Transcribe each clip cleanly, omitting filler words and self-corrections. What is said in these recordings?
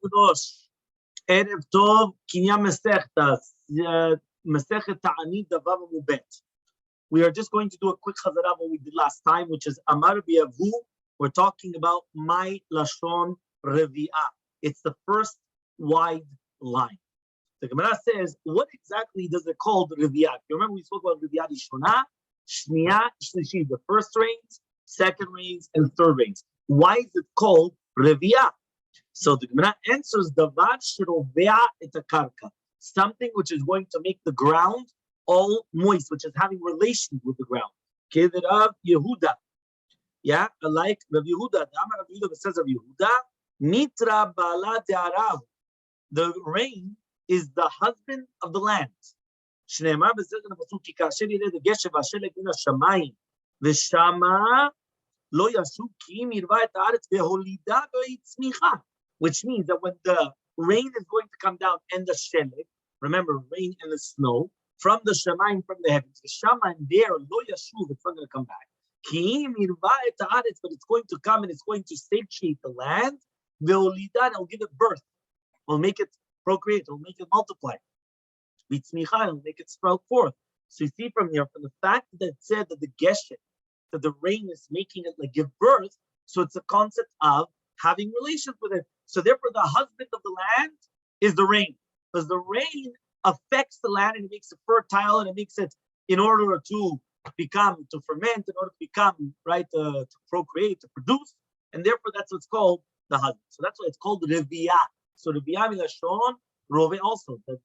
Kadosh. Erev Tov, Kinyan Masechta, Masechet Taanit, Davav Mubet. We are just going to do a quick chazara of what we did last time, which is Amar Biavu. We're talking about my Lashon Revi'ah. It's the first wide line. The Gemara says, what exactly does it call Revi'ah? You remember we spoke about Revi'ah Rishona, Shniya, Shlishi, the first rains, second rains, and third rains. Why is it called Revi'ah? So the Gemara answers, Davar Shirovea et karka, something which is going to make the ground all moist, which is having relations with the ground. Rav Yehuda. Yeah, like Rav Yehuda. The Amar Rav Yehuda says Rav Yehuda, Mitra Bala De'arav. The rain is the husband of the land. Shneimar b'zeh nepasuk ki kasher yireh geshem v'ashelek min hashamayim v'shama lo yashu ki mirva et haaretz veholida ve'itzmicha. Which means that when the rain is going to come down and the shelek, remember rain and the snow, from the shamayim, from the heavens, the shamayim there, lo yashuv, it's not going to come back. Ki mirva et haaretz, but it's going to come and it's going to satiate the land. Veholida, it'll give it birth. Will make it procreate, it'll make it multiply. Vitzmicha, it'll make it sprout forth. So you see from here, from the fact that it said that the geshem, that the rain is making it like give birth, so it's a concept of having relations with it. So therefore, the husband of the land is the rain, because the rain affects the land and it makes it fertile and it makes it in order to become, to ferment, in order to become, right, to procreate, to produce, and therefore that's what's called the husband. So that's why it's called the Revi'ah. So Revi'ah milashon Rove also. That,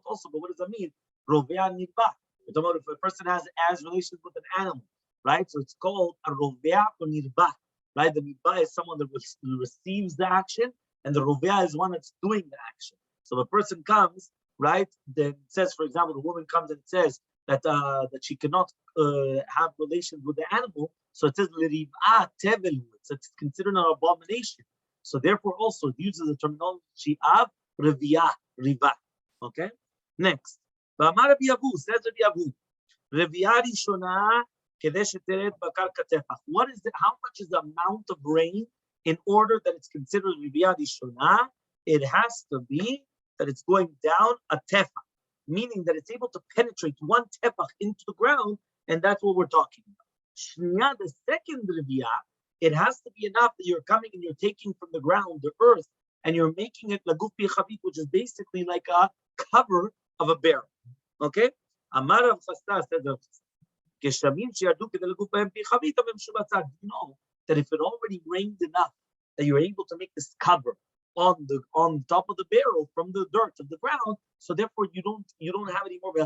also, but what does that mean? Roveah nirba. We're talking about if a person has relations with an animal, right? So it's called a Roveah or nirba. Right, the nirba is someone that receives the action, and the rovea is one that's doing the action. So the person comes, right? Then it says, for example, the woman comes and says that that she cannot have relations with the animal. So it says l'riv'ah tevelu. It's considered an abomination. So therefore, also it uses the terminology of revi'ah, riva. Okay. Next, V'amar Rabbi Yavu, says Rabbi Yavu, revi'ah rishona. What is it? How much is the amount of rain in order that it's considered Revi'ah Rishona? It has to be that it's going down a tefach, meaning that it's able to penetrate one tefach into the ground, and that's what we're talking about. Shniya, the second Revi'ah, it has to be enough that you're coming and you're taking from the ground, the earth, and you're making it laguf bichavit, which is basically like a cover of a barrel. Okay? Amar Rav Chasta says, you know that if it already rained enough that you're able to make this cover on top of the barrel from the dirt of the ground, so therefore you don't have any more you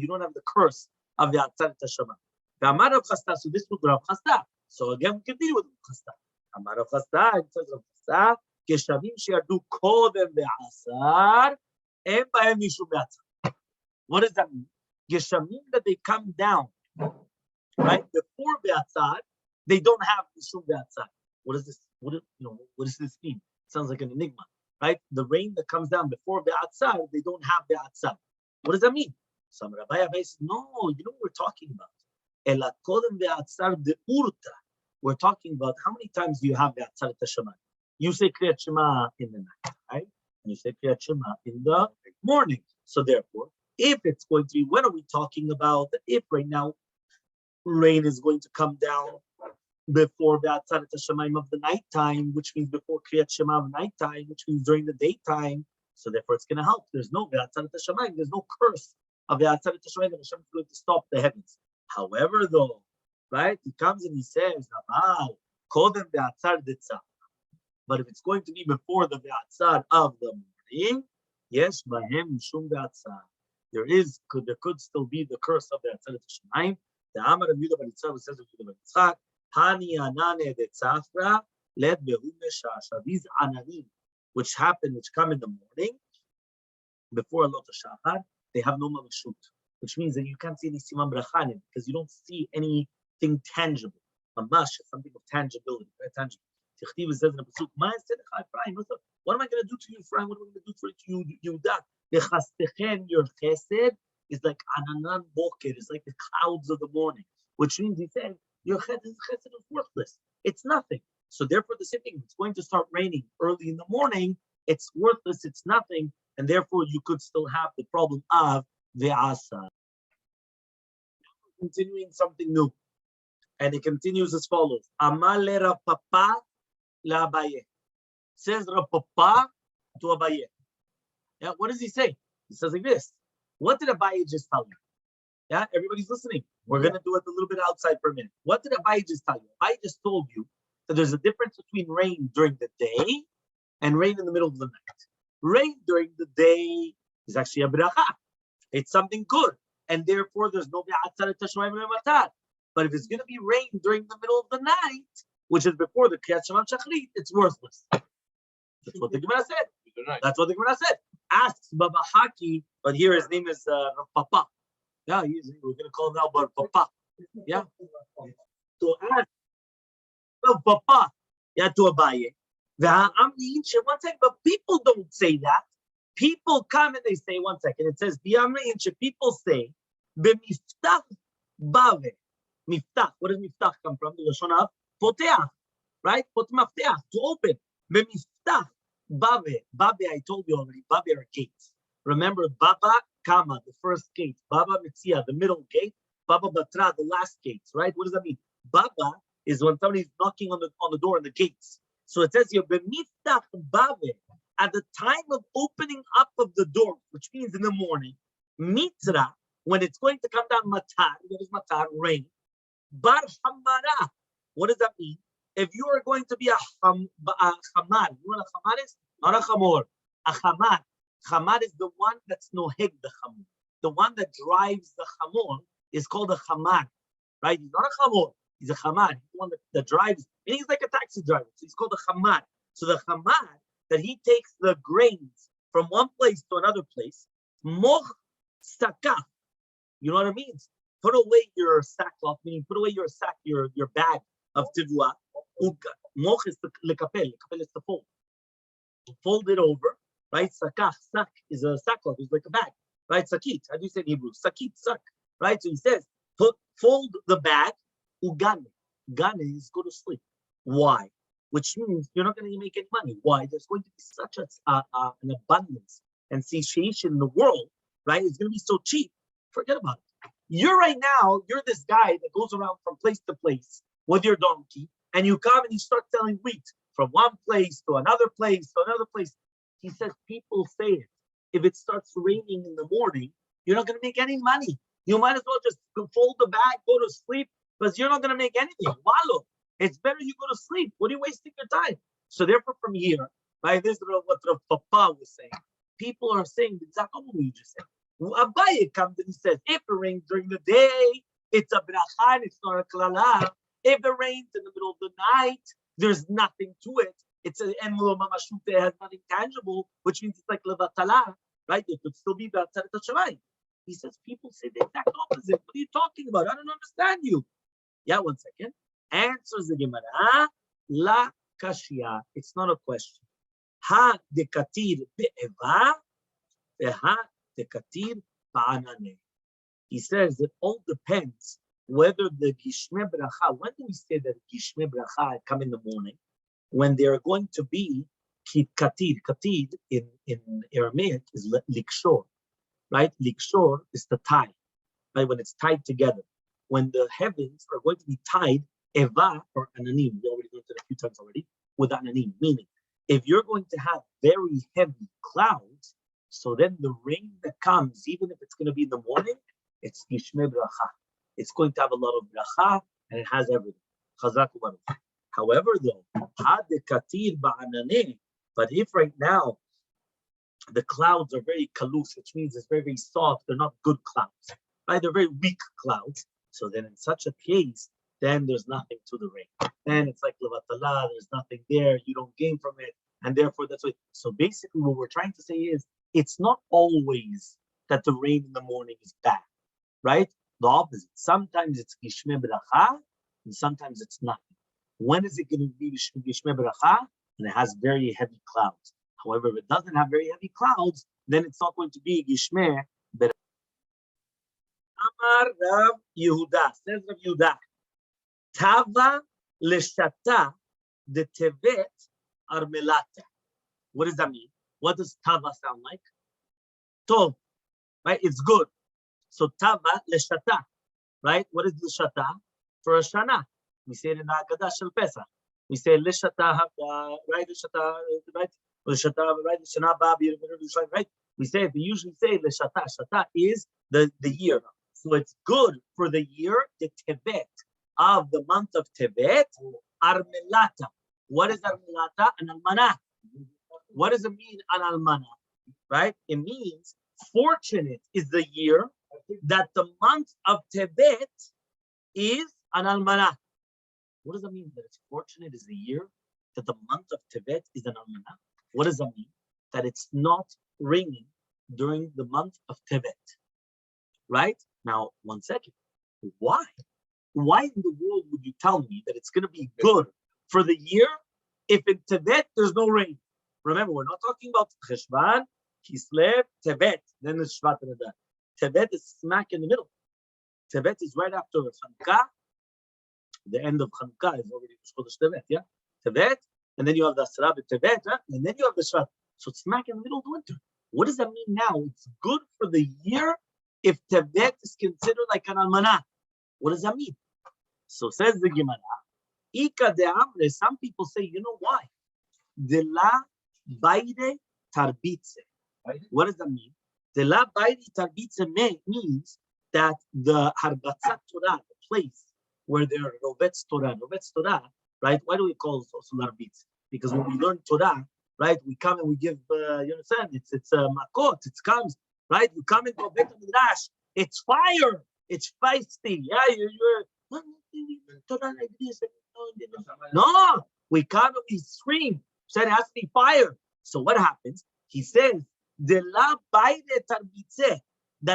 don't have the curse of the Atzaret Hashamayim. So this was Rav Chasta. So again we continue with Rav Chasta. Amar Rav Chasta, it says Rav Chasta, כשמים שירדו קודם בעשר, אין בהם משום בעצר. What does that mean? Geshamim that they come down, right before Be'atzar, they don't have Mishum Be'atzar. What is this? What does this mean? It sounds like an enigma, right? The rain that comes down before Be'atzar, they don't have Be'atzar. What does that mean? Some Rabbi says, no, you know what we're talking about. Ela kodem Be'atzar de'urta. We're talking about how many times do you have Be'atzar Tashamayim? You say Kriyat Shema in the night, right? And you say Kriyat Shema in the morning. So therefore, if it's going to be, when are we talking about? If right now rain is going to come down before the Atzaret Hashamayim of the nighttime, which means before Kriyat Shema of nighttime, which means during the daytime, so therefore it's going to help. There's no Atzaret Hashamayim, there's no curse of the Atzaret Hashamayim that Hashem is going to stop the heavens. However, though, right, he comes and he says, but if it's going to be before the Be'atzar of the morning, yes, there could still be the curse of the Atzaret Hashamayim. The Amar of Yudah Baritzah says of Yudah Baritzah, Hani Anane de Tzafra, Led Behu Meshasha. These Ananim, which come in the morning, before Lot Shachar, they have no Mamashut, which means that you can't see any Simam Brachanim, because you don't see anything tangible. Mamash, something of tangibility, very tangible. Tichtiv says in the Pasuk, what am I going to do to you, Ephraim? What am I going to do for you, Yehuda? Your chesed is like ananan boker, it's like the clouds of the morning, which means he said your chesed is worthless. It's nothing. So therefore, the same thing, it's going to start raining early in the morning. It's worthless. It's nothing. And therefore, you could still have the problem of the asa. Continuing something new. And it continues as follows. Amale Rav Papa la Abaye. Says Rav Papa to Abaye. Yeah, what does he say? He says like this. What did Abaye just tell you? Yeah, everybody's listening. We're going to do it a little bit outside for a minute. What did Abaye just tell you? Abaye just told you that there's a difference between rain during the day and rain in the middle of the night. Rain during the day is actually a bracha. It's something good. And therefore, there's no bi'atzar tashmayim matar. But if it's going to be rain during the middle of the night, which is before the Kriyat Shema Shachrit, it's worthless. That's what the Gemara said. That's what the Gemara said. Asks Baba Haki, but here his name is Papa. Yeah, we're going to call him now Bar Papa. Yeah. So ask Papa, yeah, to Abaye. One second, but people don't say that. People come and they say, one second, it says, people say, B'miftach bave. Miftach, where does miftach come from? The Lashon of poteach, right? Mafteach, to open. B'miftach bave. Bave, I told you already, bave are gates. Remember, Baba Kama, the first gate. Baba Mitzia, the middle gate. Baba Batra, the last gates, right? What does that mean? Baba is when somebody's knocking on the door and the gates. So it says here, B'miftach bave. At the time of opening up of the door, which means in the morning, mitra, when it's going to come down matar, what is matar? Rain. Bar hamara. What does that mean? If you are going to be a chamar, you know what a chamar is? Not a chamor. A chamar. Chamar is the one that's noheg the chamor. The one that drives the chamor is called a chamar, right? He's not a chamor. He's a chamar. He's the one that drives. And he's like a taxi driver. So he's called a chamar. So the chamar, that he takes the grains from one place to another place, moch sakaf. You know what it means? Put away your sackcloth, meaning put away your sack, your bag of tivua. Moch is the lekapel. Lekapel is the fold. Fold it over, right? Sakach, sak is a sackcloth. It's like a bag, right? Sakit. How do you say in Hebrew? Sakit, sak, right? So he says, fold the bag. Ugane. Gane is go to sleep. Why? Which means you're not going to make any money. Why? There's going to be such an abundance and satiation in the world, right? It's going to be so cheap. Forget about it. You're this guy that goes around from place to place with your donkey, and you come and you start selling wheat from one place to another place to another place. He says, people say it. If it starts raining in the morning, you're not going to make any money. You might as well just fold the bag, go to sleep, because you're not going to make anything. Wallow. It's better you go to sleep. What are you wasting your time? So therefore, from here, right, this is what Rav Papa was saying. People are saying exactly what you just said. Abaye comes and he says, if it rains during the day, it's a bracha, it's not a klala. If it rains in the middle of the night, there's nothing to it. It's an emlo mamashute, it has nothing tangible, which means it's like levatala, right? It could still be b'atzaret hashamayim. He says, people say the exact opposite. What are you talking about? I don't understand you. Yeah, one second. Answers the Gemara, la kashya. It's not a question. Ha dekatir be'eva, ha dekatir ba'anane. He says it all depends whether the gishme bracha. When do we say that gishme bracha come in the morning? When they are going to be katid. Katid in Aramaic is likshor, right? Likshor is the tie, right? When it's tied together. When the heavens are going to be tied, eva or ananim, we already looked at it a few times already, with ananim, meaning if you're going to have very heavy clouds, so then the rain that comes, even if it's going to be in the morning, it's gishme bracha. It's going to have a lot of bracha, and it has everything. Chazak u'baruch. However, though, hadekatir ba'ananeh, but if right now the clouds are very kalus, which means it's very, very soft, they're not good clouds, right? They're very weak clouds. So then in such a case, then there's nothing to the rain. Then it's like levatala, there's nothing there, you don't gain from it, and therefore that's why. So basically what we're trying to say is, it's not always that the rain in the morning is bad, right? The opposite. Sometimes it's gishme bracha, and sometimes it's nothing. When is it going to be gishme bracha? And it has very heavy clouds. However, if it doesn't have very heavy clouds, then it's not going to be gishme bracha. Amar Rav Yehuda, says Rav Yehuda, Tava leshata the tevet are melata. What does that mean? What does tava sound like? Tov, right? It's good. So tava leshata, right? What is leshata? For a shana. We say it in the Haggadah Shel Pesach. We say leshata, right? Leshata, right? Leshata, right? Shana ba, right? We usually say leshata. Shata is the year. So it's good for the year, the tevet of the month of Tevet, armelata. What is armelata? An almanah. What does it mean, an almanah? Right? It means fortunate is the year that the month of Tevet is an almanah. What does that mean? That it's fortunate is the year that the month of Tevet is an almanah. What does that mean? That it's not raining during the month of Tevet. Right? Now, 1 second. Why? Why in the world would you tell me that it's going to be good for the year if in Tevet there's no rain? Remember, we're not talking about Cheshvan, Kislev, Tevet, then it's Shvat and Adar. Tevet is smack in the middle. Tevet is right after Chanukah. The end of Chanukah is already Chodesh Tevet, yeah? Tevet, and then you have the Asra Tevet, right? And then you have the Shvat. So it's smack in the middle of the winter. What does that mean now? It's good for the year if Tevet is considered like an almanah. What does that mean? So says the Gemara, Ika de Amre, some people say, you know why? De la baide tarbitze. What does that mean? De la baide tarbitze means that the harbatzat Torah, the place where there are rovetz Torah, right? Why do we call it also larbitz? Because when we learn Torah, right, we come and we give, you understand, it's makot, it comes, right? You come into a beit midrash, it's fire, it's feisty, yeah, you're no, we come and we scream. Said it has to be fire. So what happens? He says, that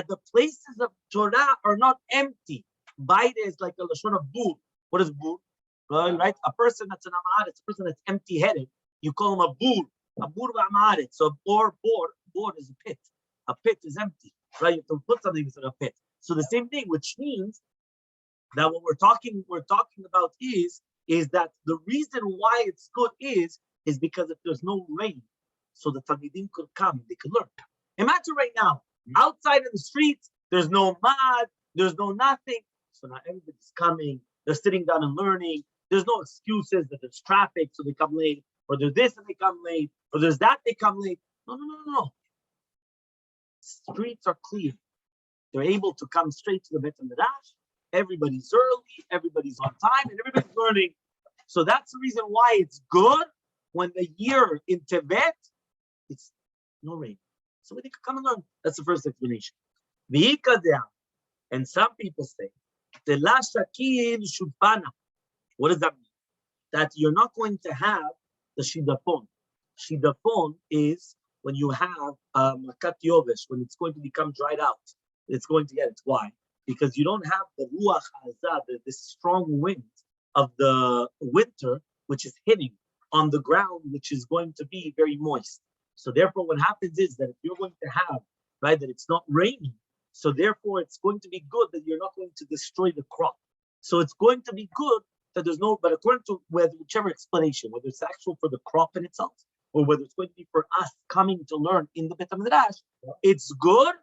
the places of Torah are not empty. Baide is like a lashon of bur. What is bur? Right? A person that's an amaret, a person that's empty-headed, you call him a bur v'amaret. So bor is a pit. A pit is empty, right? You have to put something in a pit. So the same thing, which means that what we're talking about is that the reason why it's good is because if there's no rain, so the Talmidim could come, they could learn. Imagine right now, outside in the streets, there's no mud, there's no nothing. So now everybody's coming, they're sitting down and learning. There's no excuses that there's traffic, so they come late, or there's this and they come late, or there's that, they come late. No. Streets are clear. They're able to come straight to the Beit HaMidrash. Everybody's early, everybody's on time, and everybody's learning. So that's the reason why it's good when the year in Tevet, it's no rain. So they can come and learn. That's the first explanation. And some people say, what does that mean? That you're not going to have the shidafon. Shidafon is when you have makat yovesh, when it's going to become dried out. It's going to get it. Why? Because you don't have the ruach hazah, this strong wind of the winter, which is hitting on the ground, which is going to be very moist. So therefore, what happens is that if you're going to have, right, that it's not raining, so therefore it's going to be good that you're not going to destroy the crop. So it's going to be good that there's no, but according to whichever explanation, whether it's actual for the crop in itself, or whether it's going to be for us coming to learn in the Beit HaMidrash, it's good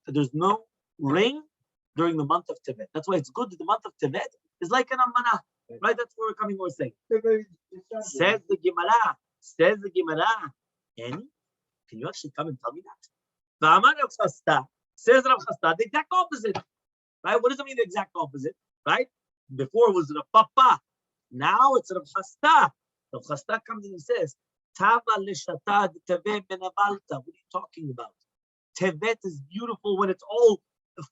that there's no rain during the month of Tevet. That's why it's good that the month of Tevet is like an almanah, right? That's where we're coming. We're saying. Says the Gemara. And can you actually come and tell me that? Says Rav Chasta, the exact opposite, right? What does it mean? The exact opposite, right? Before it was Rav Papa, now it's Rav Chasta. Rav Chasta comes and he says, "Tava l'shata tevet benabalta." What are you talking about? Tevet is beautiful when it's all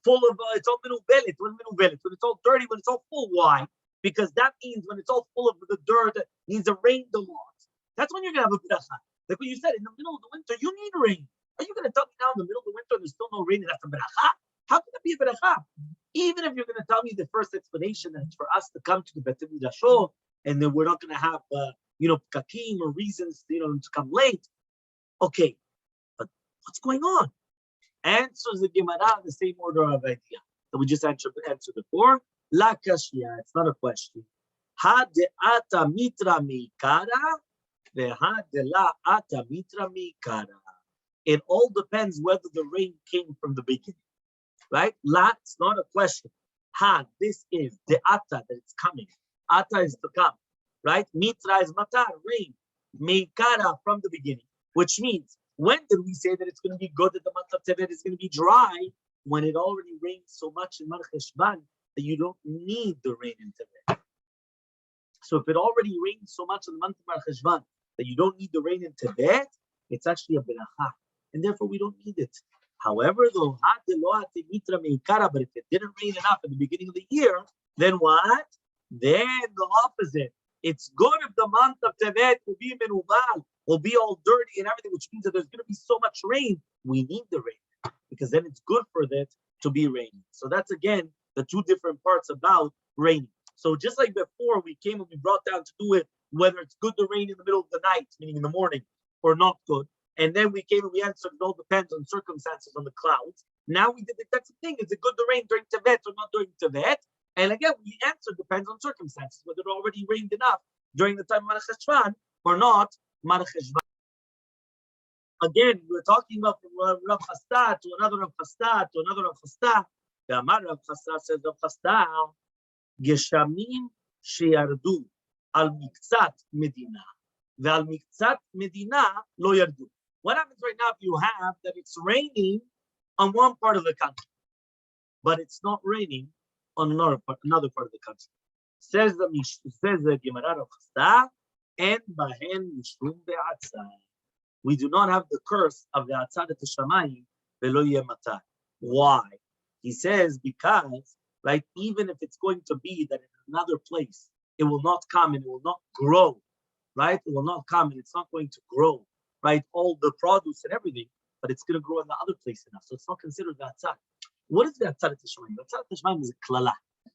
full of, it's all minuvelet, when it's all dirty, when it's all full. Why? Because that means when it's all full of the dirt, it means it rained a lot. That's when you're going to have a beracha. Like what you said, in the middle of the winter, you need rain. Are you going to tell me now in the middle of the winter there's still no rain and that's a beracha? How can that be a beracha? Even if you're going to tell me the first explanation that it's for us to come to the Beit HaMidrash and then we're not going to have, pkakim or reasons, to come late. Okay, but what's going on? Answers the Gemara in the same order of idea that we just answered before. La kashya, it's not a question. Ha de'ata mitra meikara, veha de'la ata mitra meikara. It all depends whether the rain came from the beginning, right? La, it's not a question. Ha, this is the ata, that it's coming. Ata is to come, right? Mitra is matar, rain. Meikara, from the beginning, which means, when did we say that it's going to be good, that the month of Tevet is going to be dry? When it already rains so much in Marcheshvan that you don't need the rain in Tevet. So if it already rains so much in the month of Marcheshvan that you don't need the rain in Tevet, it's actually a beracha, and therefore we don't need it. However, though, but if it didn't rain enough at the beginning of the year, then what? Then the opposite. It's good if the month of Tevet will be menubal, will be all dirty and everything, which means that there's going to be so much rain. We need the rain, because then it's good for that to be raining. So that's, again, the two different parts about raining. So just like before, we came and we brought down to do it, whether it's good to rain in the middle of the night, meaning in the morning, or not good. And then we came and we answered, it all depends on circumstances on the clouds. Now we did the exact same thing. Is it good to rain during Tevet or not during Tevet? And again, we answered, depends on circumstances, whether it already rained enough during the time of Marcheshvan or not Marcheshvan. Again, we're talking about from Rav Chasta to another Rav Chasta to another Rav Chasta. The Amar Rav Chasta says, Rav Chasta, Geshamim sheyardu al miktzat medina, ve'al miktzat medina lo yardu. What happens right now if you have that it's raining on one part of the country, but it's not raining on another part of the country? Says the Gemara of Chasta, and bahen mishum be'atzah. We do not have the curse of the atzad et shamayim velo yemata. Why? He says because, right, even if it's going to be that in another place it will not come and it will not grow, right? It will not come and it's not going to grow, right? All the produce and everything, but it's going to grow in the other place enough. So it's not considered the atzad. What is the atzad et shamayim? The atzad et shamayim is a klala.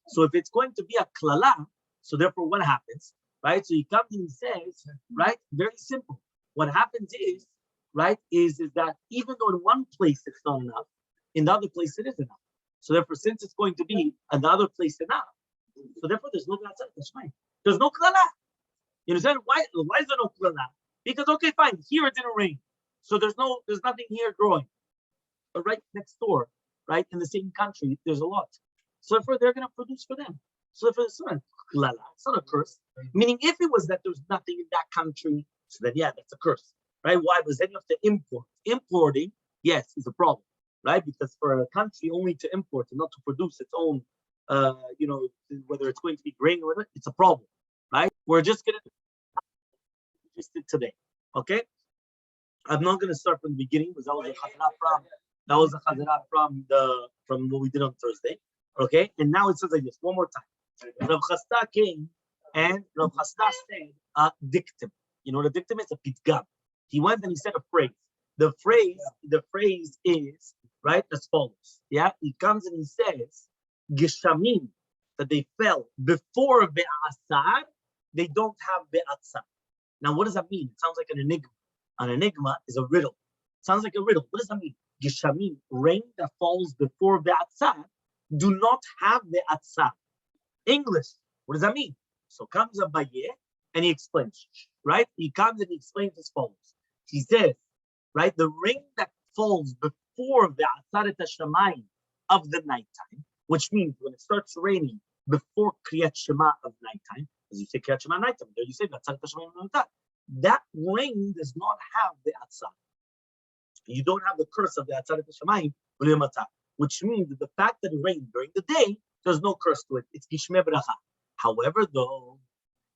So if it's going to be a klala, so therefore what happens, right? So he comes and he says, right, very simple. What happens is, right, is that even though in one place it's not enough, in the other place it is enough. So therefore, since it's going to be another place enough, so therefore there's no klala. There's no klala. You understand why is there no klala? Because okay, fine, here it didn't rain, so there's nothing here growing. But right next door, right in the same country, there's a lot. So therefore they're going to produce for them. So therefore it's not klala. It's not a curse. Meaning, if it was that there's nothing in that country, so then yeah, that's a curse, right? Why? Because then you have to import. Importing, yes, is a problem, right? Because for a country only to import and not to produce its own, whether it's going to be grain or whatever, it's a problem, right? We're just gonna just did today, okay? I'm not gonna start from the beginning because that was a chazara from what we did on Thursday, okay? And now it says like this one more time. Rav Chasta came and Rav Chasta said a dictum. You know what a dictum is? A pitgam. He went and he said a phrase. The phrase is, right, as follows. Yeah, he comes and he says, Geshamim, that they fell before Be'asar, they don't have Be'atzar. Now, what does that mean? It sounds like an enigma. An enigma is a riddle. It sounds like a riddle. What does that mean? Geshamim, rain that falls before Be'atzar, do not have Be'atzar. English, what does that mean? So comes Abaye and he explains, right? He comes and he explains as follows. He says, right, the rain that falls before the Asaret HaShamayim of the nighttime, which means when it starts raining before Kriyat Shema of nighttime, as you say Kriyat Shema nighttime, there you say Asaret HaShamayim of nighttime, that rain does not have the Atzar. You don't have the curse of the Asaret HaShamayim, which means that the fact that it rained during the day, there's no curse to it. It's Gishmei Bracha. However, though,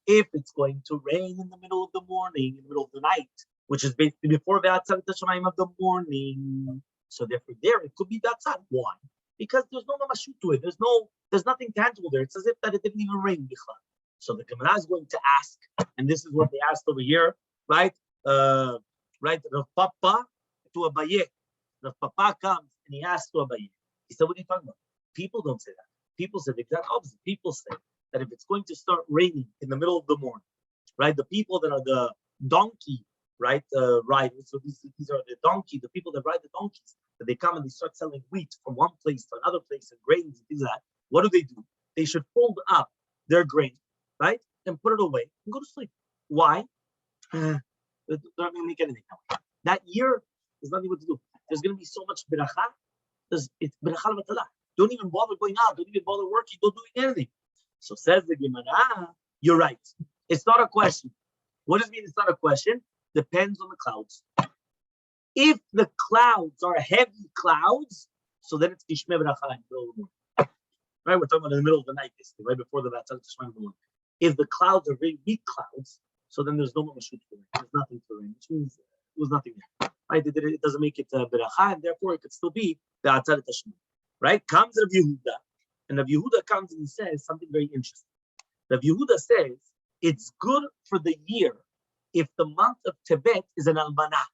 if it's going to rain in the middle of the morning, in the middle of the night, which is basically before the Atzar Tashmayim of the morning, so therefore there it could be the Atzar. Why? Because there's no mamashu to it. There's nothing tangible there. It's as if that it didn't even rain. So the Gemara is going to ask, and this is what they asked over here, right? Right, Rav Papa to Abaye. Rav Papa comes and he asks to Abaye. He said, what are you talking about? People don't say that. People say the exact opposite. People say that if it's going to start raining in the middle of the morning, right? The people that are the donkey, right, riders. So these are the the people that ride the donkeys. That they come and they start selling wheat from one place to another place and grains and things like that. What do? They should fold up their grain, right? and put it away and go to sleep. Why? They're not going to make anything now. That year, there's nothing what to do. There's going to be so much beracha. It's beracha l'matala. Don't even bother going out. Don't even bother working. Don't do anything. So says the Gemara, you're right. It's not a question. What does it mean it's not a question? Depends on the clouds. If the clouds are heavy clouds, so then it's Tishmeh Beracha in the middle of the morning. Right? We're talking about in the middle of the night, basically, right before the Vatzal Tishmeh in the morning. If the clouds are very weak clouds, so then there's no more Mashut for rain. There's nothing for rain, which means there was nothing there. Right? It doesn't make it Beracha, and therefore it could still be the Vatzal Tishmeh. Right? Comes Rabbi Yehuda, and Rabbi Yehuda comes and he says something very interesting. Rabbi Yehuda says it's good for the year if the month of Tevet is an almanah.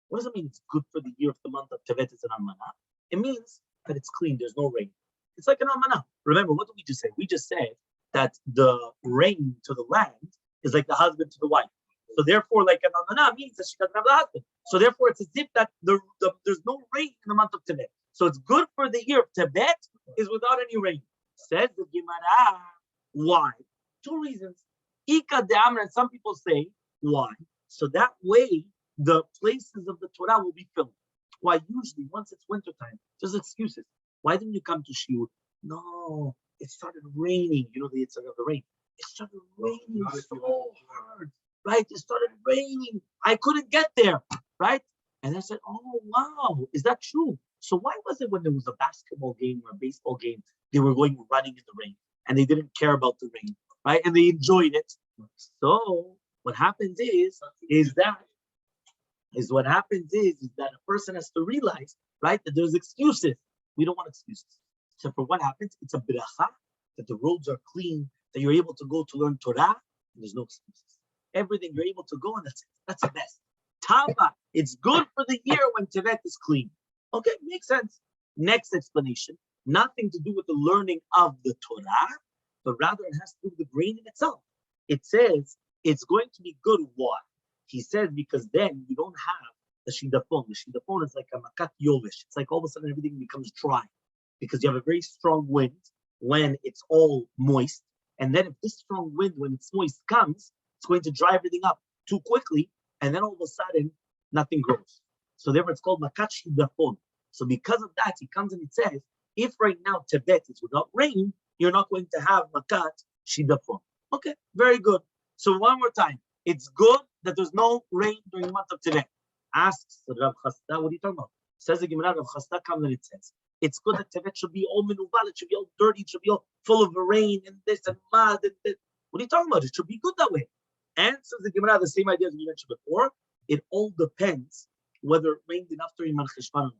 What does it mean it's good for the year if the month of Tevet is an almanah? It means that it's clean, there's no rain. It's like an almanah. Remember, what did we just say? We just said that the rain to the land is like the husband to the wife. So therefore, like an almanah means that she doesn't have the husband. So therefore, it's as if that there's no rain in the month of Tevet. So it's good for the year of Tevet is without any rain. Says the Gemara. Why? Two reasons. Ika de'amra, and some people say, why? So that way, the places of the Torah will be filled. Why? Usually, once it's wintertime, there's excuses. Why didn't you come to Shiur? No, it started raining. You know the Yitzhak of the rain. It started raining so hard, right? It started raining. I couldn't get there, right? And I said, oh, wow, is that true? So why was it when there was a basketball game or a baseball game, they were going running in the rain and they didn't care about the rain, right? And they enjoyed it. So what happens is that a person has to realize, right, that there's excuses. We don't want excuses. So for what happens, it's a beracha, that the roads are clean, that you're able to go to learn Torah, and there's no excuses. Everything you're able to go, and that's it. That's the best. Tava, it's good for the year when Tevet is clean. Okay, makes sense. Next explanation, nothing to do with the learning of the Torah, but rather it has to do with the grain in itself. It says it's going to be good. Why? He says because then you don't have the shidafon. The shidafon is like a makat yovish. It's like all of a sudden everything becomes dry because you have a very strong wind when it's all moist. And then if this strong wind, when it's moist, comes, it's going to dry everything up too quickly. And then all of a sudden, nothing grows. So therefore, it's called makat shidafon. So because of that, he comes and he says, if right now Tibet is without rain, you're not going to have makat shidafon. Okay, very good. So one more time, it's good that there's no rain during the month of Tibet. Asks Rav Chasta, what are you talking about? Says the Gemara, Rav Chasta comes and it says, it's good that Tibet should be all menuval, it should be all dirty, it should be all full of rain and this and mud and this. What are you talking about? It should be good that way. And says the Gemara, the same idea as we mentioned before, it all depends whether it rained enough during Mar Cheshvan or not.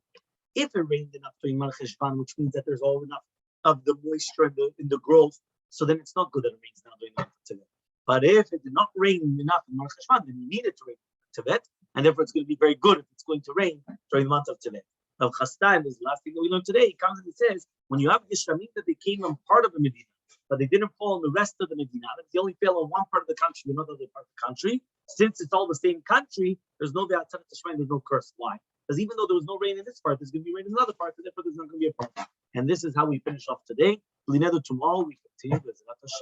If it rained enough during Mar Cheshvan, which means that there's all enough of the moisture in the growth, so then it's not good that it rains now during the month of Tibet. But if it did not rain enough in Mar Cheshvan, then you need it to rain in Tibet, and therefore it's going to be very good if it's going to rain during the month of Tibet. Rav Chasta, this is the last thing that we learned today, he comes and he says, when you have Yishamim that they came on part of the Medina, but they didn't fall in the rest of the Medina, they only fell on one part of the country, another part of the country, since it's all the same country, there's no Be'atzat Tashmain, there's no curse. Why? Because even though there was no rain in this part, there's going to be rain in another part, and therefore there's not going to be a problem. And this is how we finish off today. Tomorrow we continue with